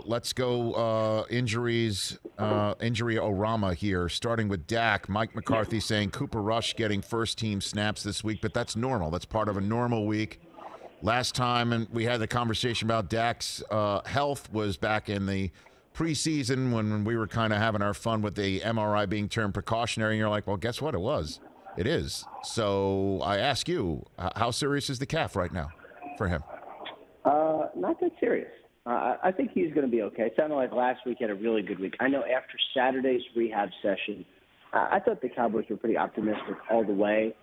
Let's go injury-orama here, starting with Dak. Mike McCarthy saying Cooper Rush getting first-team snaps this week, but that's normal. That's part of a normal week. Last time and we had the conversation about Dak's health was back in the preseason when we were kind of having our fun with the MRI being termed precautionary, and you're like, well, guess what? It was. It is. So I ask you, how serious is the calf right now for him? Not that serious. I think he's going to be okay. It sounded like last week he had a really good week. I know after Saturday's rehab session, I thought the Cowboys were pretty optimistic all the way.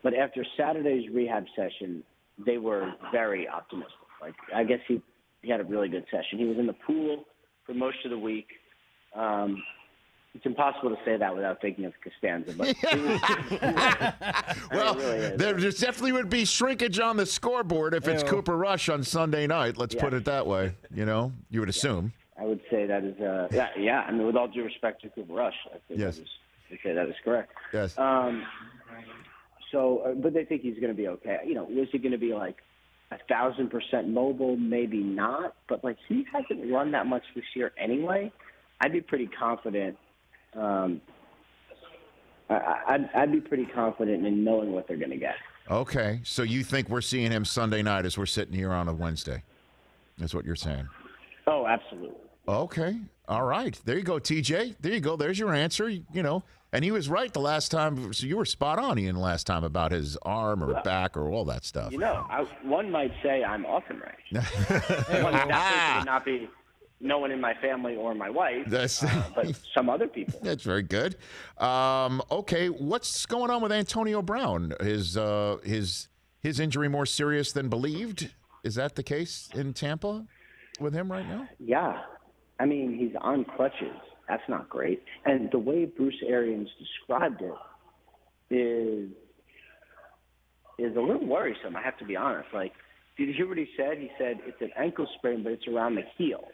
But after Saturday's rehab session, they were very optimistic. Like, I guess he had a really good session. He was in the pool for most of the week. It's impossible to say that without thinking of Costanza. But well, really there definitely would be shrinkage on the scoreboard if it's Cooper Rush on Sunday night. Let's put it that way. You know, you would assume. I would say that is, I mean, with all due respect to Cooper Rush, I think that is correct. Yes. But they think he's going to be okay. You know, is he going to be like 1,000% mobile? Maybe not. But like he hasn't run that much this year anyway. I'd be pretty confident. I'd be pretty confident in knowing what they're going to get. Okay, so you think we're seeing him Sunday night as we're sitting here on a Wednesday? That's what you're saying. Oh, absolutely. Okay, all right. There you go, TJ. There you go. There's your answer. You know, and he was right the last time. So you were spot on, Ian, last time about his arm or back or all that stuff. You know, one might say I'm often right. One definitely would not be. No one in my family or my wife, but some other people. That's very good. Okay, what's going on with Antonio Brown? His injury more serious than believed? Is that the case in Tampa with him right now? Yeah. I mean, he's on crutches. That's not great. And the way Bruce Arians described it is a little worrisome, I have to be honest. Like, did you hear what he said? He said it's an ankle sprain, but it's around the heel.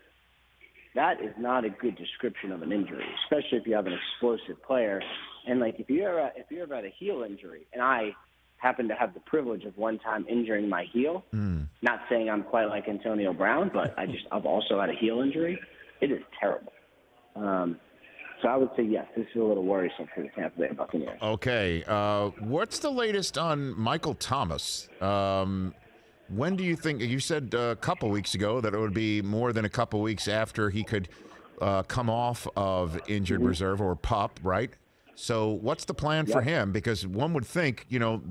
That is not a good description of an injury, especially if you have an explosive player. And like if you ever had a heel injury, and I happen to have the privilege of one time injuring my heel, not saying I'm quite like Antonio Brown, but I've also had a heel injury. It is terrible. So I would say yes, this is a little worrisome for the Tampa Bay Buccaneers. Okay, what's the latest on Michael Thomas? When do you think, you said a couple weeks ago that it would be more than a couple weeks after he could come off of injured reserve or PUP, right? So what's the plan for him? Because one would think, you know,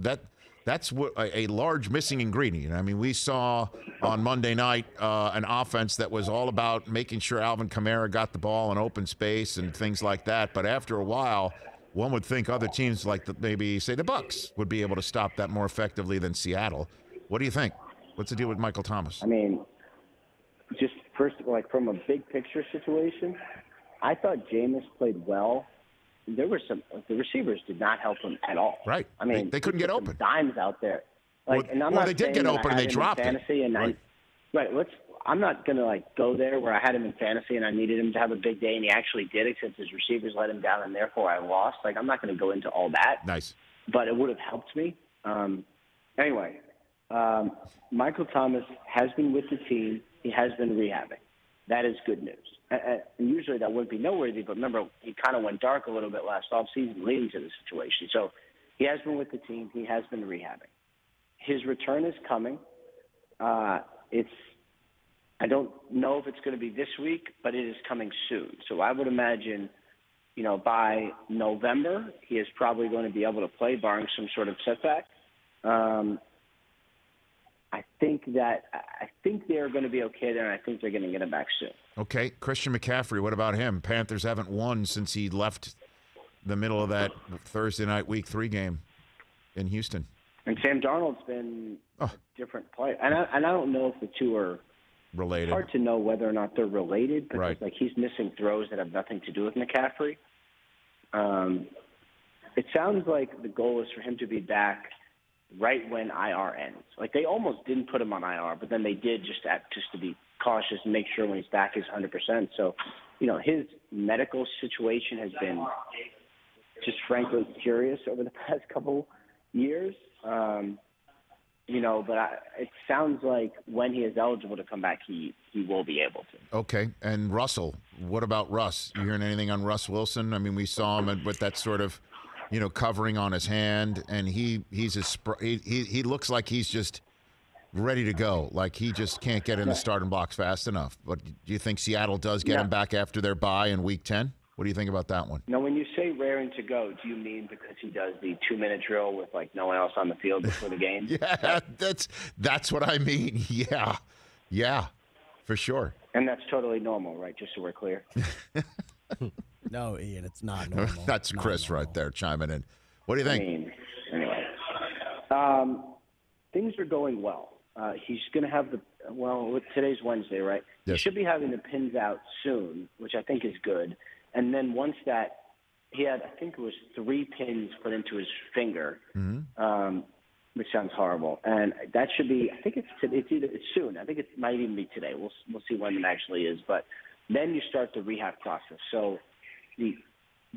that's a large missing ingredient. I mean, we saw on Monday night an offense that was all about making sure Alvin Kamara got the ball in open space and things like that. But after a while, one would think other teams like maybe, say, the Bucs would be able to stop that more effectively than Seattle. What do you think? What's the deal with Michael Thomas? I mean, just first, like from a big picture situation, I thought Jameis played well. The receivers did not help him at all. Right. I mean, they couldn't get open. Dimes out there. Like, and I'm not they did get open and they dropped it. I'm not going to like go there where I had him in fantasy and I needed him to have a big day and he actually did, except his receivers let him down and therefore I lost. Like, I'm not going to go into all that. Nice. But it would have helped me. Anyway. Michael Thomas has been with the team. He has been rehabbing. That is good news. And usually that wouldn't be noteworthy, but remember, he kind of went dark a little bit last offseason leading to the situation. So he has been with the team. He has been rehabbing. His return is coming. I don't know if it's going to be this week, but it is coming soon. So I would imagine, you know, by November, he is probably going to be able to play, barring some sort of setback. I think they're going to be okay there, and I think they're going to get him back soon. Okay, Christian McCaffrey, what about him? Panthers haven't won since he left the middle of that Thursday night Week 3 game in Houston. And Sam Darnold's been a different player. And I don't know if the two are related. It's hard to know whether or not they're related, because right. like he's missing throws that have nothing to do with McCaffrey. It sounds like the goal is for him to be back right when IR ends. Like they almost didn't put him on IR, but then they did just to be cautious and make sure when he's back he's 100%. So, you know, his medical situation has been just frankly curious over the past couple years. You know, but it sounds like when he is eligible to come back, he he will be able to. Okay. And Russell, what about Russ? You hearing anything on Russ Wilson? I mean, we saw him with that sort of, covering on his hand, and he looks like he's just ready to go. Like he just can't get in the starting blocks fast enough. But do you think Seattle does get him back after their bye in Week 10? What do you think about that one? Now, when you say raring to go, do you mean because he does the 2-minute drill with like no one else on the field before the game? Yeah, that's what I mean. Yeah, for sure. And that's totally normal, right? Just so we're clear. No, Ian, it's not normal. That's not Chris normal. right there chiming in. What do you think? I mean, anyway, things are going well. He's going to have today's Wednesday, right? Yes. He should be having the pins out soon, which I think is good. And then once that, he had, I think it was 3 pins put into his finger, which sounds horrible. And that should be, I think it's soon. I think it might even be today. We'll see when it actually is. But then you start the rehab process. So the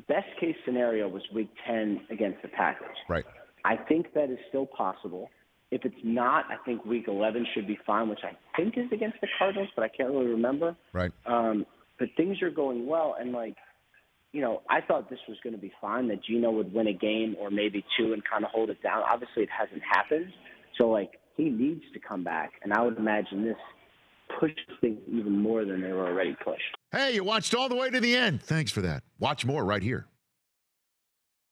best case scenario was Week 10 against the Packers. Right. I think that is still possible. If it's not, I think Week 11 should be fine, which I think is against the Cardinals, but I can't really remember. Right. But things are going well, and I thought this was going to be fine, that Geno would win a game or maybe 2 and kind of hold it down. Obviously, it hasn't happened, so he needs to come back, and I would imagine this pushes things even more than they were already pushed. Hey, you watched all the way to the end. Thanks for that. Watch more right here.